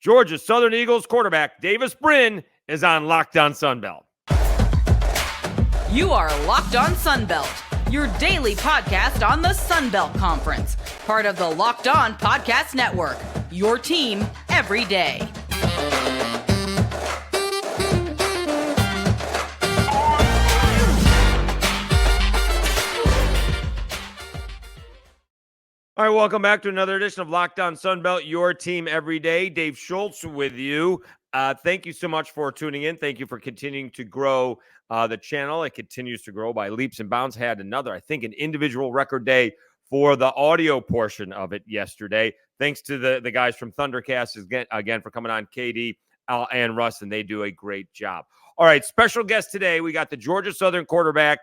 Georgia Southern Eagles quarterback Davis Brin is on Locked On Sunbelt. You are Locked On Sunbelt, your daily podcast on the Sunbelt Conference, part of the Locked On Podcast Network, your team every day. All right, welcome back to another edition of Locked On Sunbelt, your team every day. Dave Schultz with you. Thank you so much for tuning in. Thank you for continuing to grow the channel. It continues to grow by leaps and bounds. Had another, I think, an individual record day for the audio portion of it yesterday. Thanks to the guys from Thundercast again for coming on, KD, Al, and Russ, and they do a great job. All right, special guest today. We got the Georgia Southern quarterback,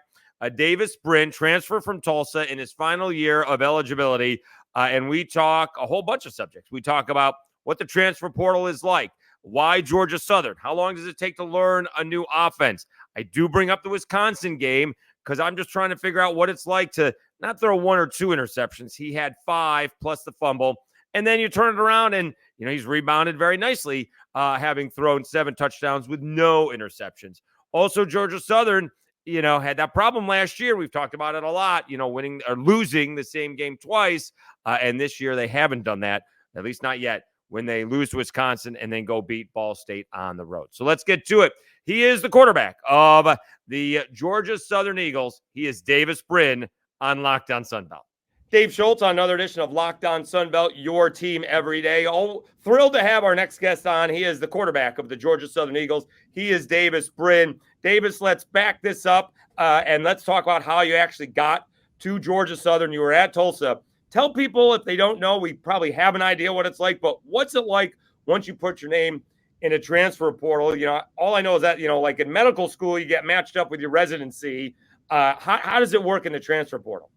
Davis Brin, transfer from Tulsa in his final year of eligibility. And we talk a whole bunch of subjects. We talk about what the transfer portal is like, why Georgia Southern, how long does it take to learn a new offense? I do bring up the Wisconsin game because I'm just trying to figure out what it's like to not throw one or two interceptions. He had 5 plus the fumble. And then you turn it around and, he's rebounded very nicely, having thrown 7 touchdowns with no interceptions. Also, Georgia Southern, had that problem last year. We've talked about it a lot, winning or losing the same game twice. And this year they haven't done that, at least not yet, when they lose to Wisconsin and then go beat Ball State on the road. So let's get to it. He is the quarterback of the Georgia Southern Eagles. He is Davis Brin on Locked On Sunbelt. Dave Schultz on another edition of Locked On Sunbelt, your team every day. Oh, thrilled to have our next guest on. He is the quarterback of the Georgia Southern Eagles. He is Davis Brin. Davis, let's back this up and let's talk about how you actually got to Georgia Southern. You were at Tulsa. Tell people, if they don't know, we probably have an idea what it's like, but what's it like once you put your name in a transfer portal? All I know is that, like in medical school, you get matched up with your residency. How does it work in the transfer portal?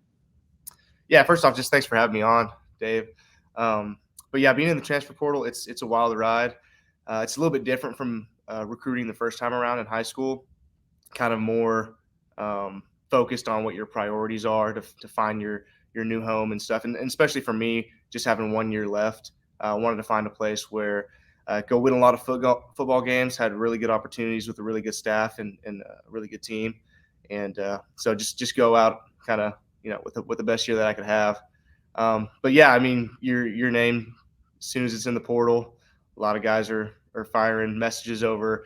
Yeah, first off, just thanks for having me on, Dave. But yeah, being in the transfer portal, it's a wild ride. It's a little bit different from recruiting the first time around in high school, kind of more focused on what your priorities are to find your new home and stuff. And especially for me, just having 1 year left, I wanted to find a place where go win a lot of football games, had really good opportunities with a really good staff and a really good team. And so just go out kind of, with the best year that I could have. But yeah, I mean, your name, as soon as it's in the portal, a lot of guys are firing messages over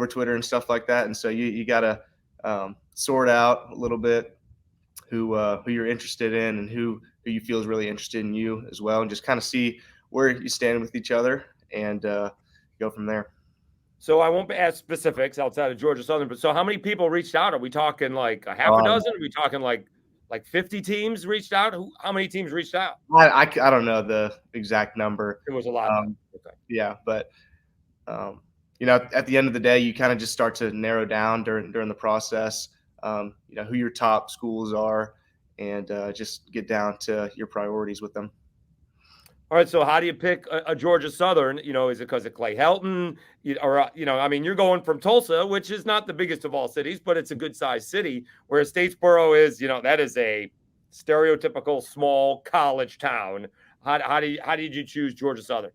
Twitter and stuff like that. And so you got to sort out a little bit who you're interested in and who you feel is really interested in you as well, and just kind of see where you stand with each other and go from there. So I won't ask specifics outside of Georgia Southern, but so how many people reached out? Are we talking like a half a dozen? Are we talking like 50 teams reached out? How many teams reached out? I don't know the exact number. It was a lot. Okay. Yeah, but at the end of the day, you kind of just start to narrow down during the process. Who your top schools are, and just get down to your priorities with them. All right, so how do you pick a Georgia Southern? Is it because of Clay Helton? You're going from Tulsa, which is not the biggest of all cities, but it's a good-sized city, whereas Statesboro is, that is a stereotypical small college town. How did you choose Georgia Southern?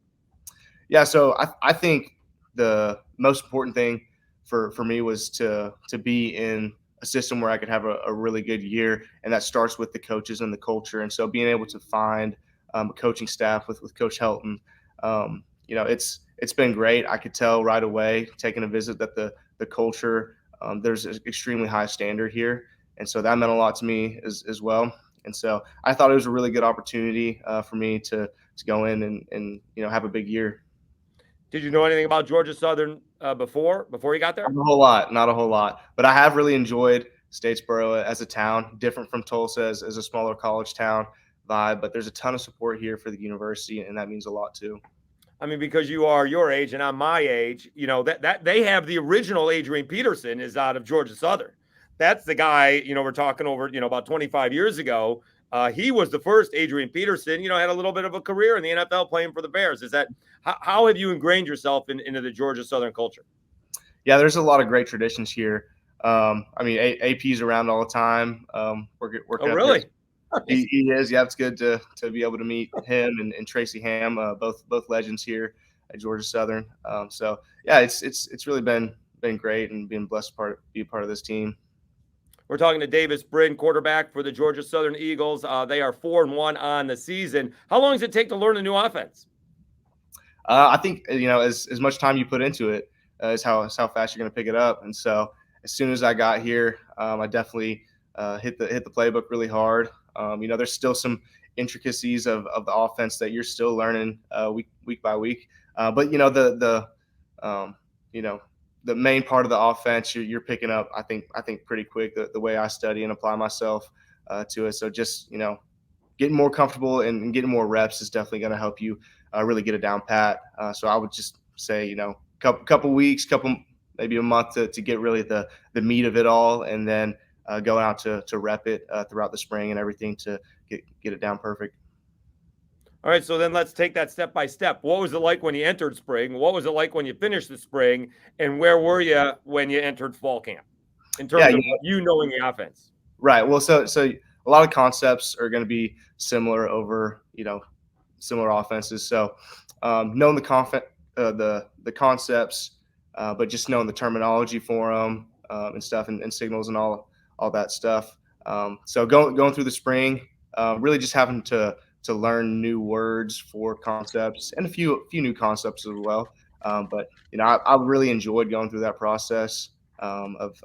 Yeah, so I think the most important thing for me was to be in a system where I could have a really good year, and that starts with the coaches and the culture. And so being able to find a coaching staff with Coach Helton, it's been great. I could tell right away, taking a visit, that the culture, there's an extremely high standard here. And so that meant a lot to me as well. And so I thought it was a really good opportunity for me to go in and have a big year. Did you know anything about Georgia Southern before you got there? Not a whole lot. But I have really enjoyed Statesboro as a town, different from Tulsa as a smaller college town vibe. But there's a ton of support here for the university, and that means a lot too. I mean, because you are your age and I'm my age, that they have the original Adrian Peterson is out of Georgia Southern. That's the guy, we're talking over, about 25 years ago. He was the first Adrian Peterson, had a little bit of a career in the NFL playing for the Bears. Is that how have you ingrained yourself into the Georgia Southern culture? Yeah, there's a lot of great traditions here. AP's around all the time. Really? He is. Yeah, it's good to be able to meet him and Tracy Ham, both legends here at Georgia Southern. So yeah, it's really been great and being blessed to be a part of this team. We're talking to Davis Brin, quarterback for the Georgia Southern Eagles. They are 4-1 on the season. How long does it take to learn a new offense? I think as much time you put into it is how fast you're going to pick it up. And so as soon as I got here, I definitely hit the playbook really hard. There's still some intricacies of the offense that you're still learning week by week. But the main part of the offense you're picking up, I think pretty quick, the way I study and apply myself to it. So just getting more comfortable and getting more reps is definitely going to help you really get it down pat. So I would just say couple weeks, maybe a month to get really the meat of it all, and then going out to rep it throughout the spring and everything to get it down perfect. All right, so then let's take that step by step. What was it like when you entered spring? What was it like when you finished the spring? And where were you when you entered fall camp in terms of knowing the offense? Right. Well, so a lot of concepts are going to be similar over, similar offenses. So knowing the concepts, but just knowing the terminology for them and stuff and signals and all that stuff. So going through the spring, really just having to learn new words for concepts and a few new concepts as well. But I really enjoyed going through that process of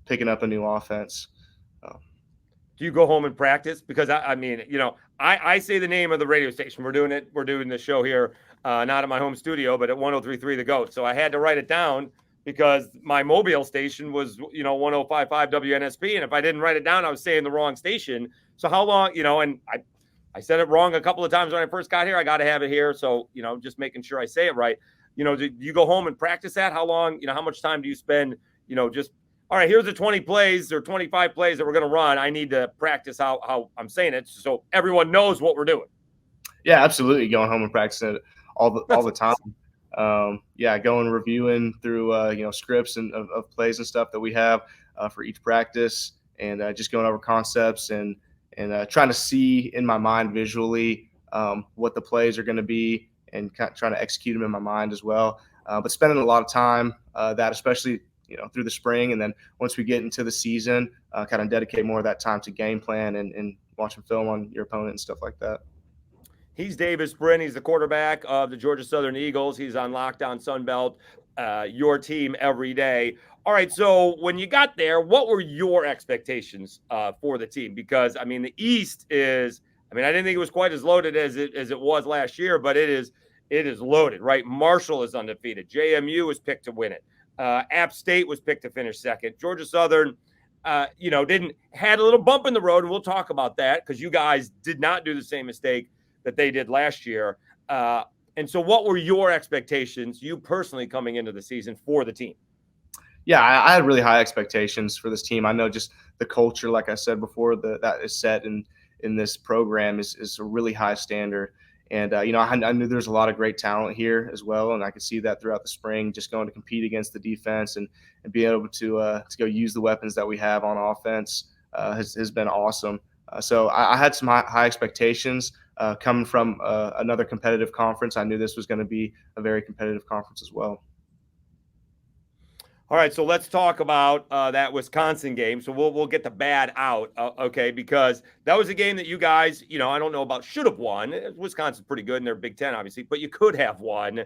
picking up a new offense. Do you go home and practice? Because I say the name of the radio station. We're doing the show here, not at my home studio, but at 103.3 The Goat. So I had to write it down because my mobile station was 105.5 WNSP, and if I didn't write it down, I was saying the wrong station. So how long, and I said it wrong a couple of times when I first got here. I got to have it here. So, just making sure I say it right. Do you go home and practice that? How long, how much time do you spend, just, all right, here's the 20 plays or 25 plays that we're going to run. I need to practice how I'm saying it so everyone knows what we're doing. Yeah, absolutely. Going home and practicing it all the time. Going reviewing through, scripts and of plays and stuff that we have for each practice, and just going over concepts and trying to see in my mind visually what the plays are going to be and trying to execute them in my mind as well. But spending a lot of time that, especially, through the spring. And then once we get into the season, kind of dedicate more of that time to game plan and watching film on your opponent and stuff like that. He's Davis Brin. He's the quarterback of the Georgia Southern Eagles. He's on Locked On Sunbelt, your team every day. All right, so when you got there, what were your expectations for the team? Because, the East is – I didn't think it was quite as loaded as it was last year, but it is loaded, right? Marshall is undefeated. JMU was picked to win it. App State was picked to finish second. Georgia Southern, had a little bump in the road, and we'll talk about that because you guys did not do the same mistake that they did last year. And so what were your expectations, you personally, coming into the season for the team? Yeah, I had really high expectations for this team. I know just the culture, like I said before, that is set in this program is a really high standard. And, I knew there's a lot of great talent here as well. And I could see that throughout the spring, just going to compete against the defense and being able to go use the weapons that we have on offense has been awesome. So I had some high expectations coming from another competitive conference. I knew this was going to be a very competitive conference as well. All right, so let's talk about that Wisconsin game. So we'll get the bad out, okay, because that was a game that you guys, I don't know about should have won. Wisconsin's pretty good, and they're Big Ten, obviously, but you could have won,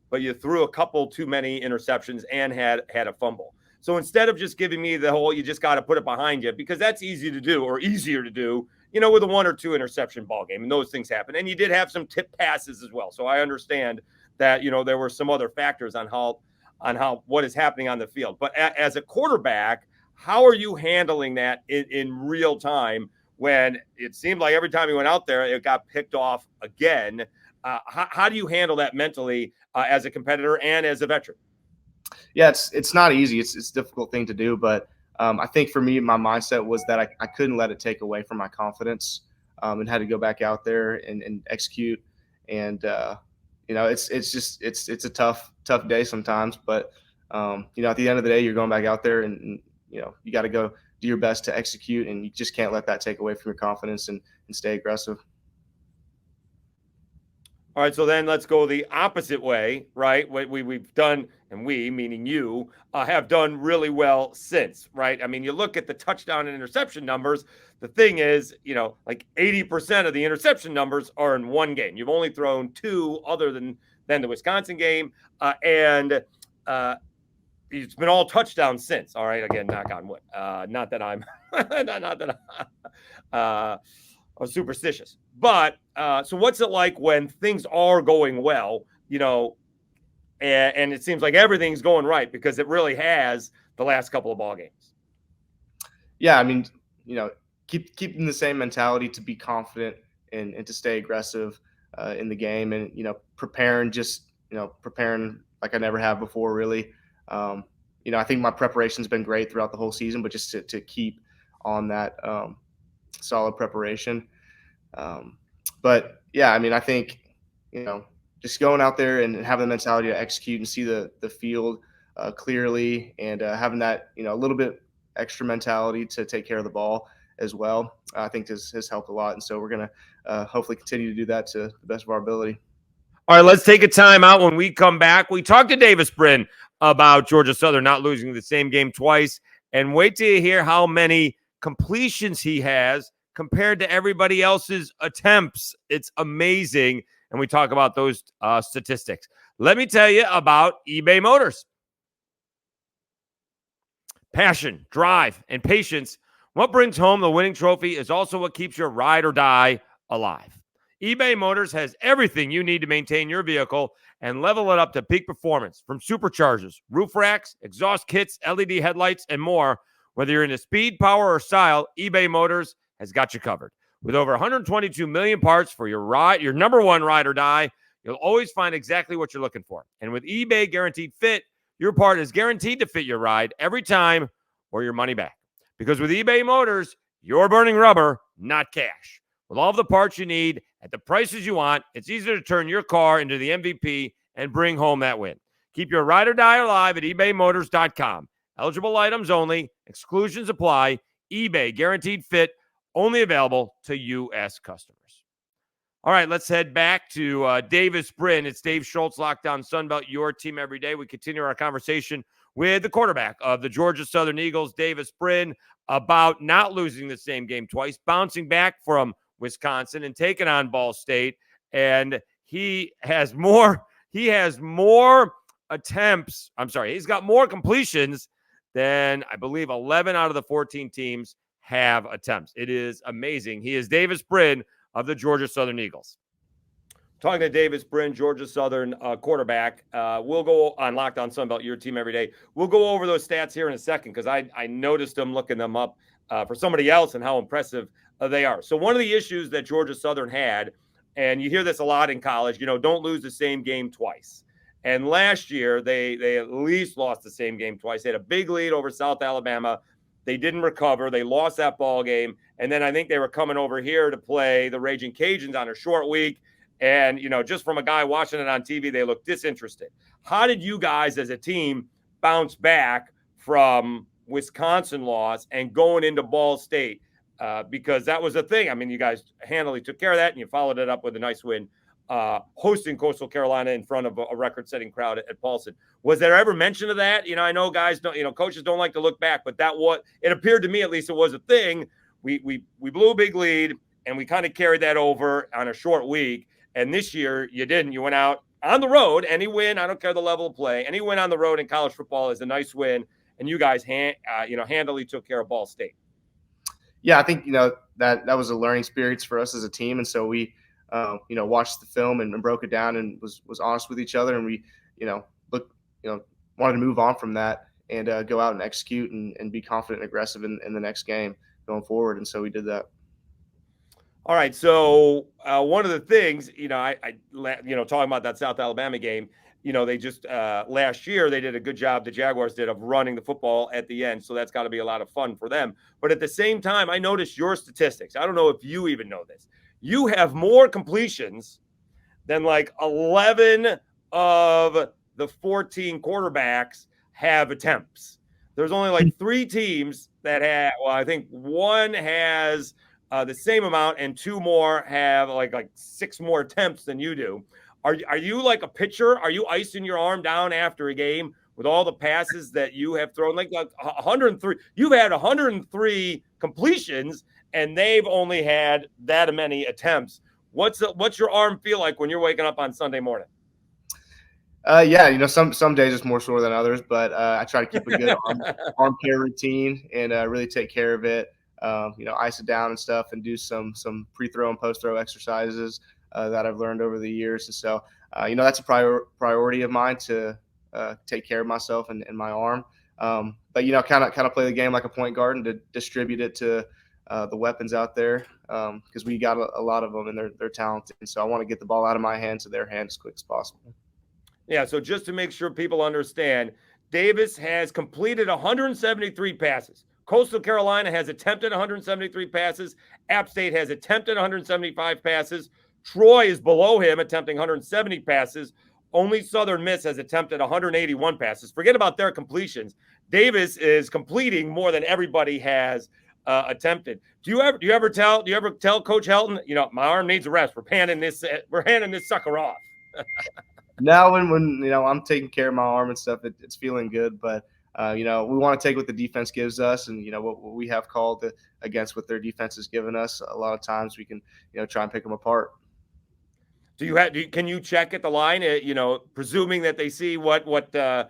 but you threw a couple too many interceptions and had a fumble. So instead of just giving me the whole, you just got to put it behind you, because that's easy to do or easier to do, with a 1 or 2 interception ball game, and those things happen. And you did have some tip passes as well. So I understand that, there were some other factors on what is happening on the field. But as a quarterback, how are you handling that in real time when it seemed like every time you went out there, it got picked off again? How do you handle that mentally as a competitor and as a veteran? Yeah, it's not easy. It's a difficult thing to do. But I think for me, my mindset was that I couldn't let it take away from my confidence and had to go back out there and execute. And, it's a tough day sometimes, but at the end of the day, you're going back out there and you got to go do your best to execute, and you just can't let that take away from your confidence and stay aggressive. All right, so then let's go the opposite way, right? What we've done, and we, meaning you, have done really well since, right? I mean, you look at the touchdown and interception numbers. The thing is, like 80% of the interception numbers are in one game. You've only thrown 2 other than the Wisconsin game, and it's been all touchdowns since. All right, again, knock on wood. Not that I'm, not that I'm superstitious. But so what's it like when things are going well, and it seems like everything's going right, because it really has the last couple of ball games. Yeah, I mean, keeping the same mentality to be confident and to stay aggressive in the game, and preparing like I never have before, really. I think my preparation's been great throughout the whole season, but just to keep on that solid preparation. But yeah, I mean, I think, just going out there and having the mentality to execute and see the field clearly, and having that, a little bit extra mentality to take care of the ball as well, I think has helped a lot. And so we're going to hopefully continue to do that to the best of our ability. All right, let's take a time out. When we come back, we talk to Davis Brin about Georgia Southern not losing the same game twice, and wait till you hear how many completions he has compared to everybody else's attempts. It's amazing. And we talk about those statistics. Let me tell you about eBay Motors. Passion, drive, and patience. What brings home the winning trophy is also what keeps your ride or die alive. eBay Motors has everything you need to maintain your vehicle and level it up to peak performance, from superchargers, roof racks, exhaust kits, LED headlights, and more. Whether you're into speed, power, or style, eBay Motors has got you covered. With over 122 million parts for your number one ride or die, you'll always find exactly what you're looking for. And with eBay Guaranteed Fit, your part is guaranteed to fit your ride every time, or your money back. Because with eBay Motors, you're burning rubber, not cash. With all of the parts you need at the prices you want, it's easier to turn your car into the MVP and bring home that win. Keep your ride or die alive at ebaymotors.com. Eligible items only. Exclusions apply. eBay Guaranteed Fit, only available to U.S. customers. All right, let's head back to Davis Brin. It's Dave Schultz, Lockdown Sunbelt, your team every day. We continue our conversation with the quarterback of the Georgia Southern Eagles, Davis Brin, about not losing the same game twice, bouncing back from Wisconsin and taking on Ball State. And he has more attempts. He's got more completions than, I believe, 11 out of the 14 teams have attempts. It is amazing. He is Davis Brin of the Georgia Southern Eagles. Talking to Davis Brin, Georgia Southern quarterback. We'll go on Lockdown Sunbelt, your team every day. We'll go over those stats here in a second, because I noticed them looking them up for somebody else and how impressive they are. So one of the issues that Georgia Southern had, and you hear this a lot in college, don't lose the same game twice. And last year, they at least lost the same game twice. They had a big lead over South Alabama. They didn't recover. They lost that ball game. And then I think they were coming over here to play the Raging Cajuns on a short week. And, just from a guy watching it on TV, they looked disinterested. How did you guys as a team bounce back from Wisconsin loss and going into Ball State? Because that was a thing. I mean, you guys handily took care of that, and you followed it up with a nice win, hosting Coastal Carolina in front of a record-setting crowd at Paulson. Was there ever mention of that? I know guys don't, coaches don't like to look back, but it appeared to me, at least, it was a thing. We blew a big lead, and we kind of carried that over on a short week. And this year, you didn't. You went out on the road. Any win, I don't care the level of play, any win on the road in college football is a nice win. And you guys, handily took care of Ball State. Yeah, I think, that was a learning experience for us as a team. And so we, watched the film and broke it down and was honest with each other. And we, wanted to move on from that and go out and execute and be confident and aggressive in the next game going forward. And so we did that. All right. So one of the things, I talking about that South Alabama game, they just last year they did a good job. The Jaguars did of running the football at the end. So that's got to be a lot of fun for them. But at the same time, I noticed your statistics. I don't know if you even know this. You have more completions than like 11 of the 14 quarterbacks have attempts. There's only like 3 teams that have, I think one has the same amount, and 2 more have like 6 more attempts than you do. Are you like a pitcher? Are you icing your arm down after a game with all the passes that you have thrown? Like 103, you've had 103 completions, and they've only had that many attempts. What's your arm feel like when you're waking up on Sunday morning? Yeah, some days it's more sore than others, but I try to keep a good arm care routine and really take care of it. Ice it down and stuff, and do some pre-throw and post-throw exercises that I've learned over the years. And so, that's a priority of mine to take care of myself and my arm. But kind of play the game like a point guard and to distribute it to the weapons out there, because we got a lot of them and they're talented. And so I want to get the ball out of my hands to their hands as quick as possible. Yeah, so just to make sure people understand, Davis has completed 173 passes. Coastal Carolina has attempted 173 passes. App State has attempted 175 passes. Troy is below him, attempting 170 passes. Only Southern Miss has attempted 181 passes. Forget about their completions. Davis is completing more than everybody has attempted. Do you ever tell Coach Helton, my arm needs a rest. We're handing this sucker off. Now, when I'm taking care of my arm and stuff, it's feeling good. But we want to take what the defense gives us, and what we have called against what their defense has given us. A lot of times we can try and pick them apart. Can you check at the line? Presuming that they see what the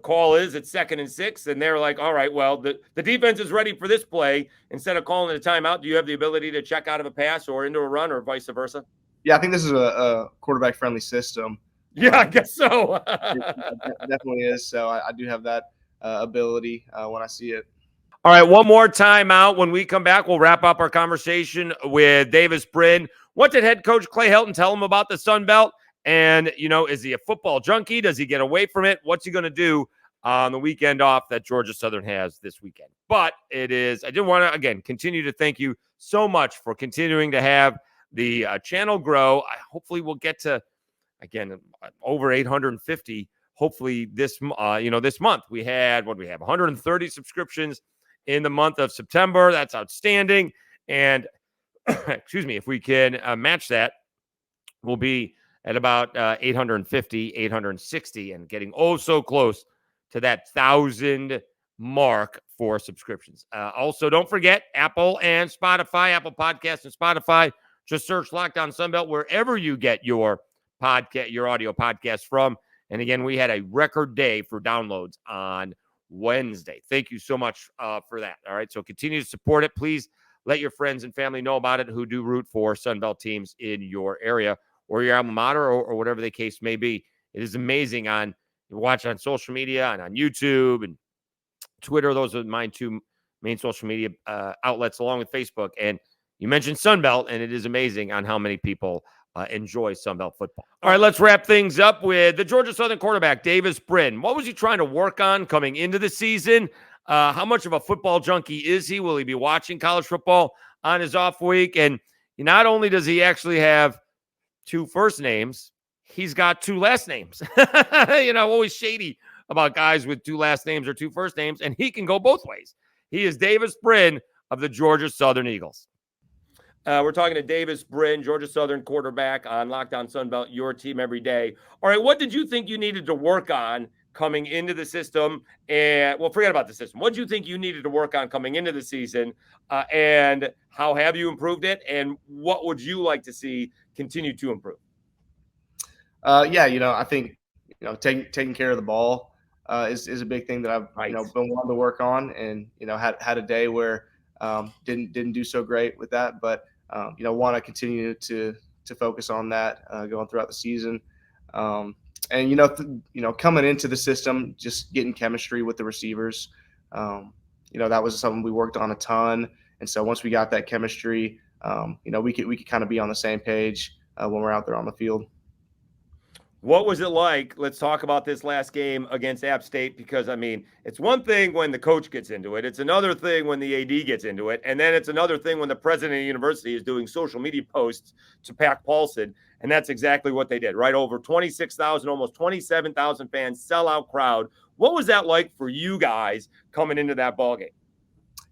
call is at 2nd and 6, and they're like, all right, well, the defense is ready for this play. Instead of calling it a timeout, do you have the ability to check out of a pass or into a run, or vice versa? Yeah, I think this is a quarterback friendly system. Yeah, I guess so. It definitely is. So I do have that ability when I see it. All right, one more timeout. When we come back, we'll wrap up our conversation with Davis Brin. What did head coach Clay Helton tell him about the Sun Belt? And, is he a football junkie? Does he get away from it? What's he going to do on the weekend off that Georgia Southern has this weekend? But I did want to, again, continue to thank you so much for continuing to have the channel grow. Hopefully we'll get to, again, over 850. Hopefully this month we have 130 subscriptions in the month of September. That's outstanding. And excuse me, if we can match that, we'll be at about 850, 860, and getting so close to that 1,000 mark for subscriptions. Also, don't forget Apple and Spotify, Apple Podcasts and Spotify. Just search Locked On Sunbelt wherever you get your audio podcast from. And again, we had a record day for downloads on Wednesday. Thank you so much for that. All right. So continue to support it. Please let your friends and family know about it who do root for Sunbelt teams in your area or your alma mater or whatever the case may be. It is amazing you watch on social media and on YouTube and Twitter. Those are my two main social media outlets along with Facebook. And you mentioned Sunbelt, and it is amazing on how many people enjoy Sunbelt football. All right, let's wrap things up with the Georgia Southern quarterback, Davis Brin. What was he trying to work on coming into the season? How much of a football junkie is he? Will he be watching college football on his off week? And not only does he actually have 2 first names, he's got 2 last names. Always shady about guys with 2 last names or 2 first names, and he can go both ways. He is Davis Brin of the Georgia Southern Eagles. We're talking to Davis Brin, Georgia Southern quarterback on Locked On Sunbelt, your team every day. All right, what did you think you needed to work on coming into the system? And, forget about the system. What did you think you needed to work on coming into the season? And how have you improved it? And what would you like to see continue to improve? I think, taking care of the ball is a big thing that I've been wanting to work on, and had a day where didn't do so great with that, but want to continue to focus on that going throughout the season. And coming into the system, just getting chemistry with the receivers. That was something we worked on a ton, and so once we got that chemistry, we could kind of be on the same page when we're out there on the field. What was it like? Let's talk about this last game against App State, because, it's one thing when the coach gets into it. It's another thing when the AD gets into it. And then it's another thing when the president of the university is doing social media posts to Pac Paulson. And that's exactly what they did, right? Over 26,000, almost 27,000 fans, sellout crowd. What was that like for you guys coming into that ballgame?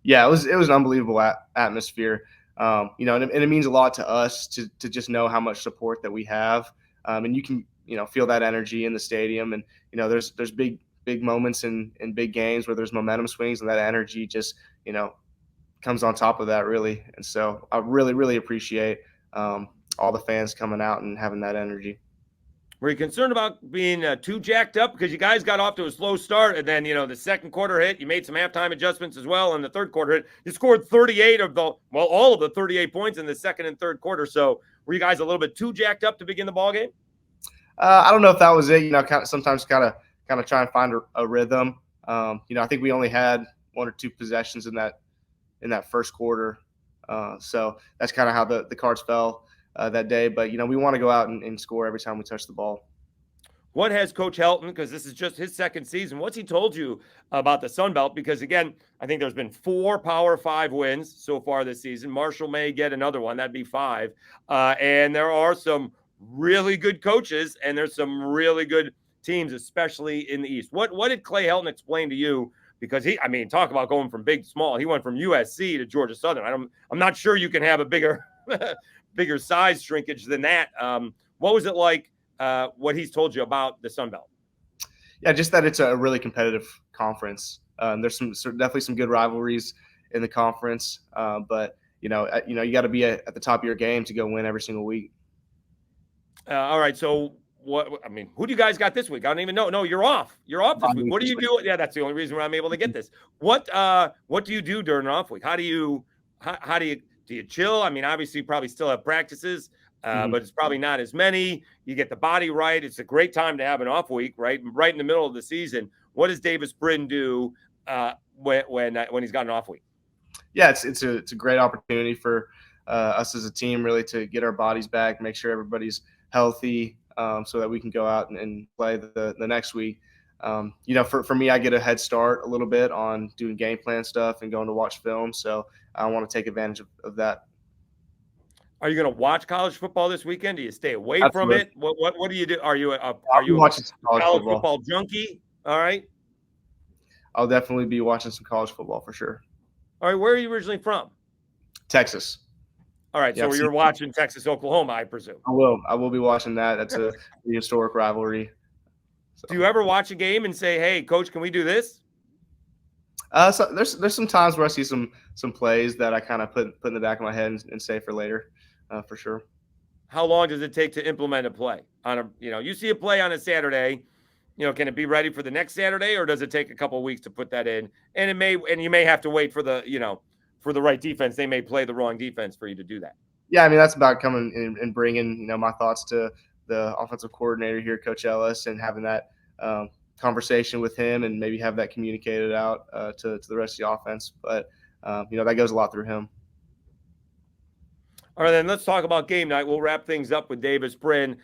Yeah, it was an unbelievable atmosphere. And it means a lot to us to just know how much support that we have. And you can, feel that energy in the stadium. And, there's big moments in big games where there's momentum swings, and that energy just, comes on top of that, really. And so I really, really appreciate all the fans coming out and having that energy. Were you concerned about being too jacked up? Because you guys got off to a slow start, and then, the second quarter hit. You made some halftime adjustments as well, and the third quarter hit. You scored all of the 38 points in the second and third quarter. So were you guys a little bit too jacked up to begin the ball game? I don't know if that was it. Sometimes kind of try and find a rhythm. I think we only had one or two possessions in that first quarter. So that's kind of how the cards fell that day. But, we want to go out and score every time we touch the ball. What has Coach Helton, because this is just his second season, what's he told you about the Sun Belt? Because, again, I think there's been 4 Power 5 wins so far this season. Marshall may get another one. That'd be 5. And there are some really good coaches, and there's some really good teams, especially in the East. What did Clay Helton explain to you? Because talk about going from big to small. He went from USC to Georgia Southern. I'm not sure you can have a bigger bigger size shrinkage than that. What was it like? What he's told you about the Sun Belt? Yeah, just that it's a really competitive conference. There's definitely some good rivalries in the conference, but you got to be at the top of your game to go win every single week. All right, so who do you guys got this week? I don't even know. No, you're off. You're off this week. What do you do? Yeah, that's the only reason why I'm able to get this. What do you do during an off week? How do you chill? Obviously you probably still have practices, but it's probably not as many. You get the body right. It's a great time to have an off week, right in the middle of the season. What does Davis Brin do when he's got an off week? Yeah, it's a great opportunity for us as a team, really, to get our bodies back, make sure everybody's healthy, so that we can go out and play the next week. For me, I get a head start a little bit on doing game plan stuff and going to watch film. So I want to take advantage of that. Are you going to watch college football this weekend? Do you stay away Absolutely. from it? What do you do? Are you a watching some college football junkie? All right. I'll definitely be watching some college football for sure. All right. Where are you originally from? Texas. All right. So you're watching Texas, Oklahoma, I presume. I will be watching that. That's a historic rivalry. So. Do you ever watch a game and say, "Hey, coach, can we do this?" So there's some times where I see some plays that I kind of put in the back of my head and say for later, for sure. How long does it take to implement a play you see a play on a Saturday, can it be ready for the next Saturday, or does it take a couple of weeks to put that in? And you may have to wait for the right defense. They may play the wrong defense for you to do that. Yeah, that's about coming in and bringing my thoughts to the offensive coordinator here, Coach Ellis, and having that conversation with him and maybe have that communicated out to the rest of the offense. But, that goes a lot through him. All right, then let's talk about game night. We'll wrap things up with Davis Brin.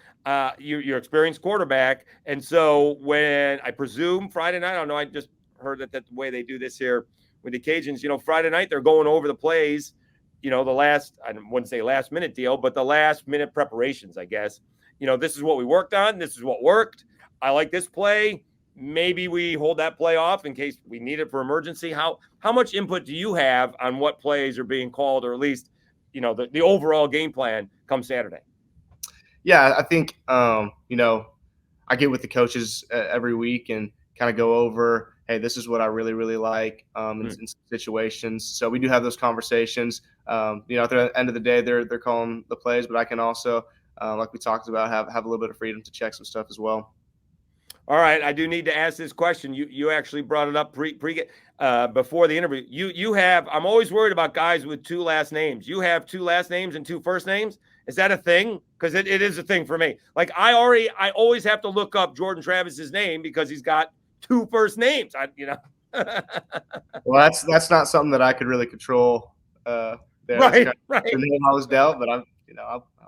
You're experienced quarterback. And so when I presume Friday night, I don't know, I just heard that the way they do this here with the Cajuns, Friday night, they're going over the plays, the last, I wouldn't say last minute deal, but the last minute preparations, I guess. This is what we worked on. This is what worked. I like this play. Maybe we hold that play off in case we need it for emergency. How much input do you have on what plays are being called, or at least, the overall game plan come Saturday? Yeah, I think, I get with the coaches every week and kind of go over, hey, this is what I really, really like in some situations. So we do have those conversations. At the end of the day, they're calling the plays, but I can also, like we talked about, have a little bit of freedom to check some stuff as well. All right, I do need to ask this question. You actually brought it up before the interview. You have. I'm always worried about guys with 2 last names. You have 2 last names and 2 first names. Is that a thing? Because it is a thing for me. Like I always have to look up Jordan Travis's name because he's got 2 first names. Well, that's not something that I could really control. There. Right. The name I was dealt, but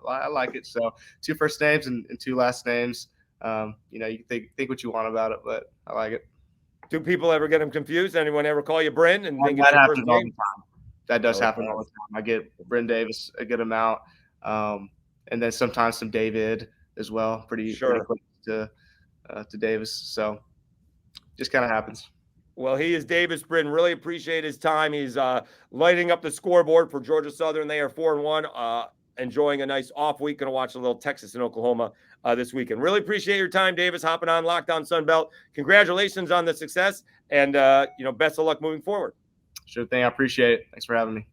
I like it. So 2 first names and 2 last names. You can think what you want about it, but I like it. Do people ever get them confused? Anyone ever call you Brin and think that happens all the time? That does happen all the time. I get Brin Davis a good amount, and then sometimes some David as well. Pretty close to Davis. So just kind of happens. Well, he is Davis Brin. Really appreciate his time. He's lighting up the scoreboard for Georgia Southern. They are 4-1. enjoying a nice off week. Going to watch a little Texas and Oklahoma this weekend. Really appreciate your time, Davis, hopping on Locked On Sunbelt. Congratulations on the success, and best of luck moving forward. Sure thing. I appreciate it. Thanks for having me.